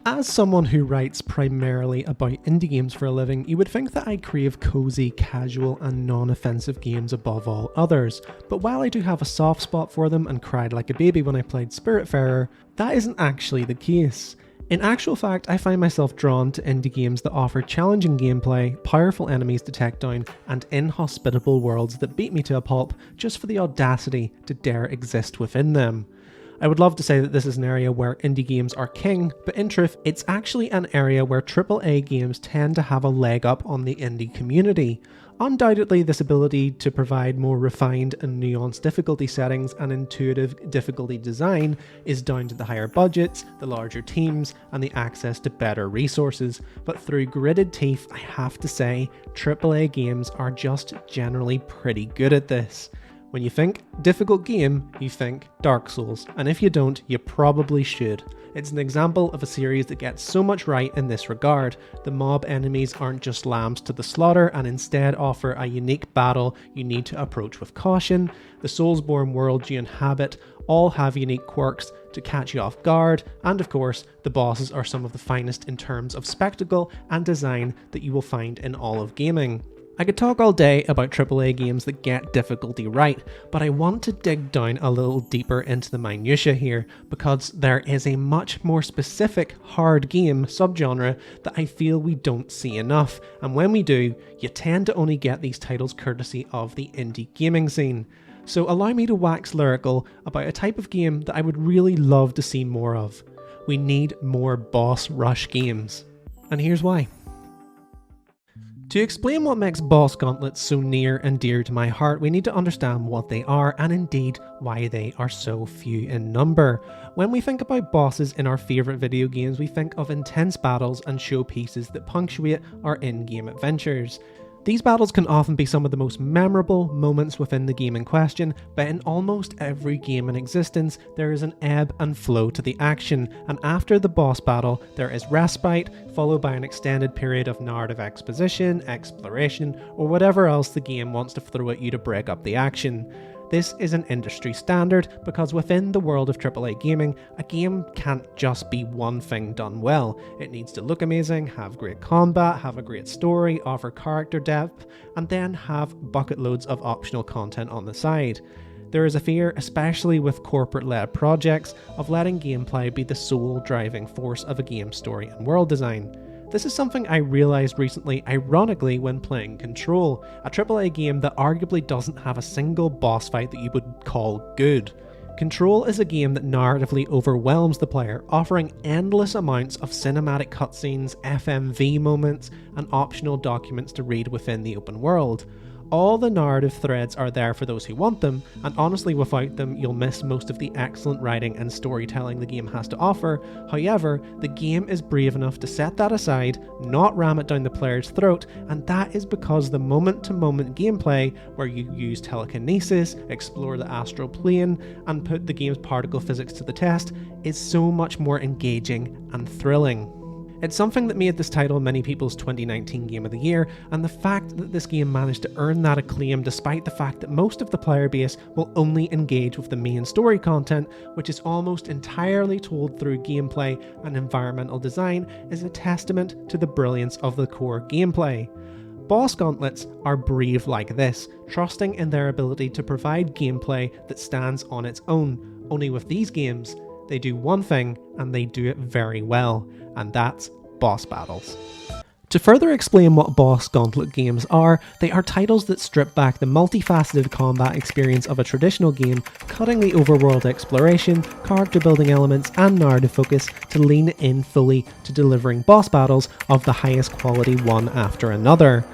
As someone who writes primarily about indie games for a living, you would think that I crave cozy, casual and non-offensive games above all others, but while I do have a soft spot for them and cried like a baby when I played Spiritfarer, that isn't actually the case. In actual fact, I find myself drawn to indie games that offer challenging gameplay, powerful enemies to take down, and inhospitable worlds that beat me to a pulp just for the audacity to dare exist within them. I would love to say that this is an area where indie games are king, but in truth, it's actually an area where AAA games tend to have a leg up on the indie community. Undoubtedly, this ability to provide more refined and nuanced difficulty settings and intuitive difficulty design is down to the higher budgets, the larger teams, and the access to better resources. But through gritted teeth, I have to say, AAA games are just generally pretty good at this. When you think difficult game, you think Dark Souls, and if you don't, you probably should. It's an example of a series that gets so much right in this regard. The mob enemies aren't just lambs to the slaughter and instead offer a unique battle you need to approach with caution. The Soulsborne worlds you inhabit all have unique quirks to catch you off guard, and of course, the bosses are some of the finest in terms of spectacle and design that you will find in all of gaming. I could talk all day about AAA games that get difficulty right, but I want to dig down a little deeper into the minutiae here, because there is a much more specific hard game subgenre that I feel we don't see enough, and when we do, you tend to only get these titles courtesy of the indie gaming scene. So allow me to wax lyrical about a type of game that I would really love to see more of. We need more boss rush games. And here's why. To explain what makes boss gauntlets so near and dear to my heart, we need to understand what they are and indeed why they are so few in number. When we think about bosses in our favourite video games, we think of intense battles and showpieces that punctuate our in-game adventures. These battles can often be some of the most memorable moments within the game in question, but in almost every game in existence, there is an ebb and flow to the action, and after the boss battle, there is respite, followed by an extended period of narrative exposition, exploration, or whatever else the game wants to throw at you to break up the action. This is an industry standard because within the world of AAA gaming, a game can't just be one thing done well. It needs to look amazing, have great combat, have a great story, offer character depth, and then have bucket loads of optional content on the side. There is a fear, especially with corporate-led projects, of letting gameplay be the sole driving force of a game's story and world design. This is something I realised recently, ironically, when playing Control, a AAA game that arguably doesn't have a single boss fight that you would call good. Control is a game that narratively overwhelms the player, offering endless amounts of cinematic cutscenes, FMV moments, and optional documents to read within the open world. All the narrative threads are there for those who want them, and honestly without them you'll miss most of the excellent writing and storytelling the game has to offer. However, the game is brave enough to set that aside, not ram it down the player's throat, and that is because the moment-to-moment gameplay, where you use telekinesis, explore the astral plane, and put the game's particle physics to the test, is so much more engaging and thrilling. It's something that made this title many people's 2019 Game of the Year, and the fact that this game managed to earn that acclaim despite the fact that most of the player base will only engage with the main story content, which is almost entirely told through gameplay and environmental design, is a testament to the brilliance of the core gameplay. Boss gauntlets are brave like this, trusting in their ability to provide gameplay that stands on its own. Only with these games, they do one thing and they do it very well, and that's boss battles. To further explain what boss gauntlet games are, they are titles that strip back the multifaceted combat experience of a traditional game, cutting the overworld exploration, character building elements, and narrative focus to lean in fully to delivering boss battles of the highest quality one after another.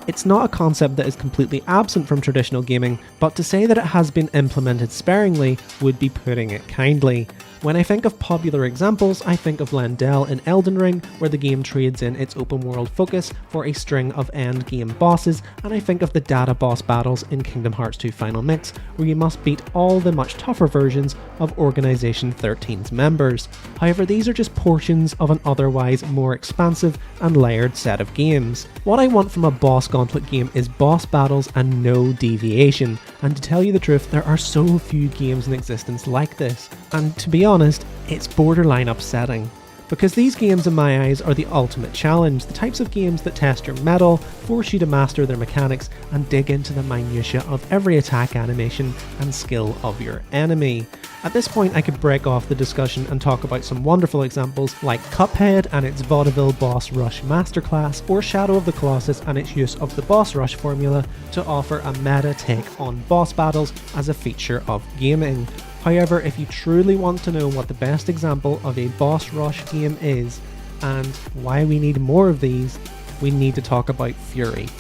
It's not a concept that is completely absent from traditional gaming, but to say that it has been implemented sparingly would be putting it kindly. When I think of popular examples, I think of Lendl in Elden Ring, where the game trades in its open world focus for a string of end game bosses, and I think of the data boss battles in Kingdom Hearts 2 Final Mix, where you must beat all the much tougher versions of Organisation 13's members. However, these are just portions of an otherwise more expansive and layered set of games. What I want from a boss gauntlet game is boss battles and no deviation, and to tell you the truth, there are so few games in existence like this, and to be honest, it's borderline upsetting. Because these games in my eyes are the ultimate challenge, the types of games that test your mettle, force you to master their mechanics, and dig into the minutiae of every attack animation and skill of your enemy. At this point I could break off the discussion and talk about some wonderful examples like Cuphead and its vaudeville boss rush masterclass, or Shadow of the Colossus and its use of the boss rush formula to offer a meta take on boss battles as a feature of gaming. However, if you truly want to know what the best example of a boss rush game is, and why we need more of these, we need to talk about Furi.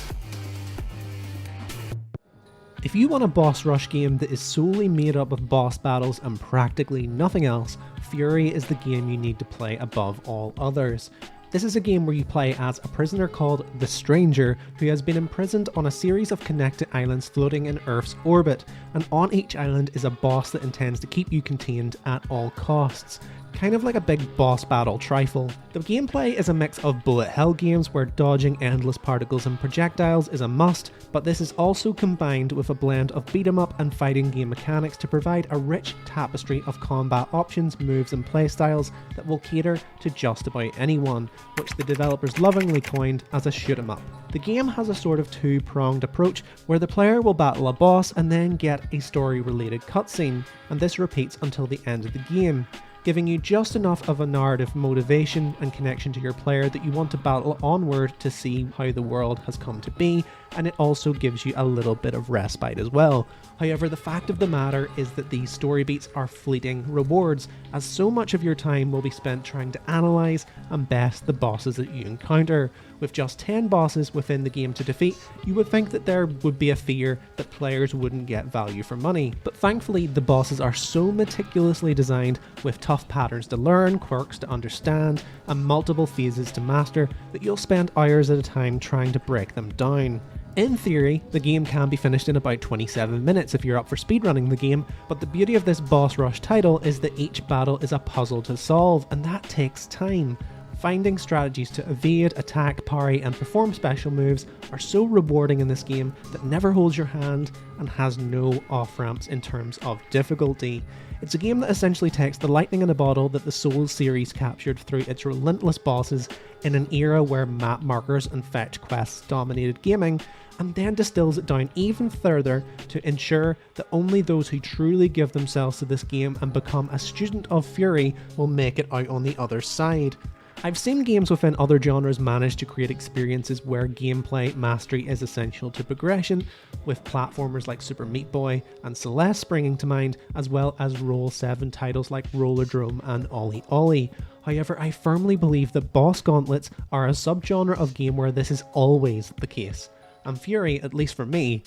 If you want a boss rush game that is solely made up of boss battles and practically nothing else, Furi is the game you need to play above all others. This is a game where you play as a prisoner called the Stranger, who has been imprisoned on a series of connected islands floating in Earth's orbit, and on each island is a boss that intends to keep you contained at all costs. Kind of like a big boss battle trifle. The gameplay is a mix of bullet hell games where dodging endless particles and projectiles is a must, but this is also combined with a blend of beat 'em up and fighting game mechanics to provide a rich tapestry of combat options, moves and playstyles that will cater to just about anyone, which the developers lovingly coined as a shoot 'em up. The game has a sort of two-pronged approach where the player will battle a boss and then get a story-related cutscene, and this repeats until the end of the game, giving you just enough of a narrative motivation and connection to your player that you want to battle onward to see how the world has come to be, and it also gives you a little bit of respite as well. However, the fact of the matter is that these story beats are fleeting rewards, as so much of your time will be spent trying to analyse and best the bosses that you encounter. With just 10 bosses within the game to defeat, you would think that there would be a fear that players wouldn't get value for money. But thankfully, the bosses are so meticulously designed with tough patterns to learn, quirks to understand, and multiple phases to master that you'll spend hours at a time trying to break them down. In theory, the game can be finished in about 27 minutes if you're up for speedrunning the game, but the beauty of this boss rush title is that each battle is a puzzle to solve, and that takes time. Finding strategies to evade, attack, parry and perform special moves are so rewarding in this game that never holds your hand and has no off-ramps in terms of difficulty. It's a game that essentially takes the lightning in a bottle that the Souls series captured through its relentless bosses in an era where map markers and fetch quests dominated gaming, and then distills it down even further to ensure that only those who truly give themselves to this game and become a student of Furi will make it out on the other side. I've seen games within other genres manage to create experiences where gameplay mastery is essential to progression, with platformers like Super Meat Boy and Celeste springing to mind, as well as Roll 7 titles like Rollerdrome and Ollie Ollie. However, I firmly believe that boss gauntlets are a subgenre of game where this is always the case, and Furi, at least for me,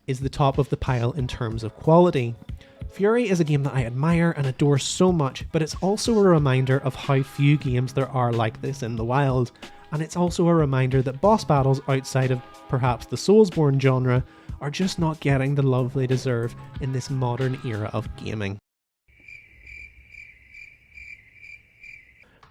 is the top of the pile in terms of quality. Furi is a game that I admire and adore so much, but it's also a reminder of how few games there are like this in the wild, and it's also a reminder that boss battles outside of perhaps the Soulsborne genre are just not getting the love they deserve in this modern era of gaming.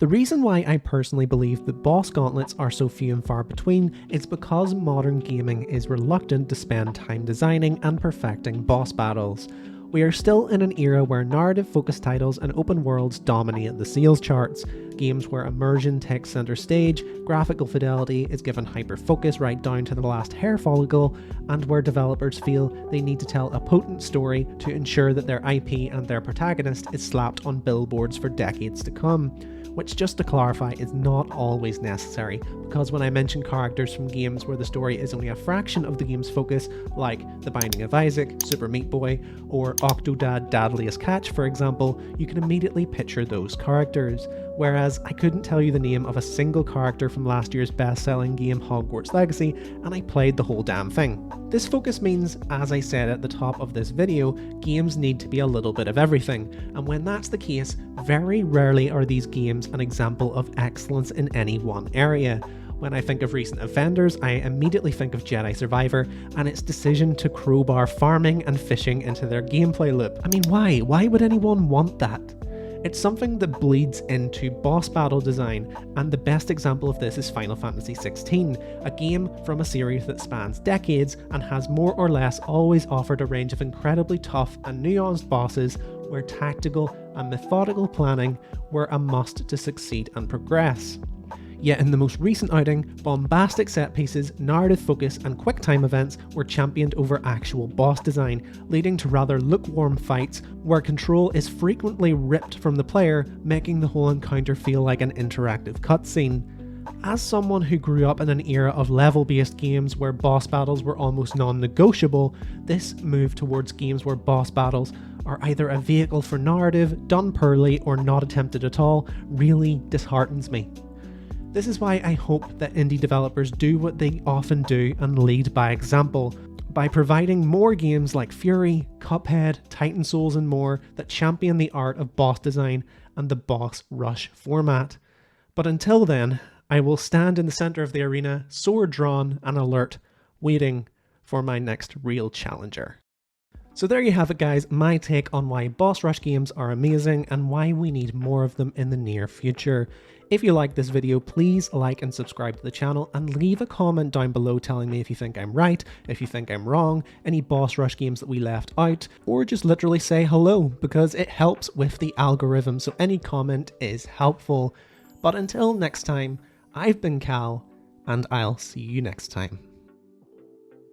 The reason why I personally believe that boss gauntlets are so few and far between is because modern gaming is reluctant to spend time designing and perfecting boss battles. We are still in an era where narrative-focused titles and open worlds dominate the sales charts, games where immersion takes center stage, graphical fidelity is given hyper-focus right down to the last hair follicle, and where developers feel they need to tell a potent story to ensure that their IP and their protagonist is slapped on billboards for decades to come. Which, just to clarify, is not always necessary, because when I mention characters from games where the story is only a fraction of the game's focus, like The Binding of Isaac, Super Meat Boy, or Octodad Dadliest Catch for example, you can immediately picture those characters. Whereas I couldn't tell you the name of a single character from last year's best-selling game Hogwarts Legacy, and I played the whole damn thing. This focus means, as I said at the top of this video, games need to be a little bit of everything, and when that's the case, very rarely are these games an example of excellence in any one area. When I think of recent offenders, I immediately think of Jedi Survivor and its decision to crowbar farming and fishing into their gameplay loop. I mean, why? Why would anyone want that? It's something that bleeds into boss battle design, and the best example of this is Final Fantasy XVI, a game from a series that spans decades and has more or less always offered a range of incredibly tough and nuanced bosses where tactical and methodical planning were a must to succeed and progress. Yet in the most recent outing, bombastic set pieces, narrative focus and quick time events were championed over actual boss design, leading to rather lukewarm fights where control is frequently ripped from the player, making the whole encounter feel like an interactive cutscene. As someone who grew up in an era of level-based games where boss battles were almost non-negotiable, this move towards games where boss battles are either a vehicle for narrative, done poorly, or not attempted at all really disheartens me. This is why I hope that indie developers do what they often do and lead by example, by providing more games like Furi, Cuphead, Titan Souls and more that champion the art of boss design and the boss rush format. But until then, I will stand in the centre of the arena, sword drawn and alert, waiting for my next real challenger. So there you have it guys, my take on why boss rush games are amazing and why we need more of them in the near future. If you like this video, please like and subscribe to the channel and leave a comment down below telling me if you think I'm right, if you think I'm wrong, any boss rush games that we left out, or just literally say hello because it helps with the algorithm, so any comment is helpful. But until next time, I've been Cal and I'll see you next time.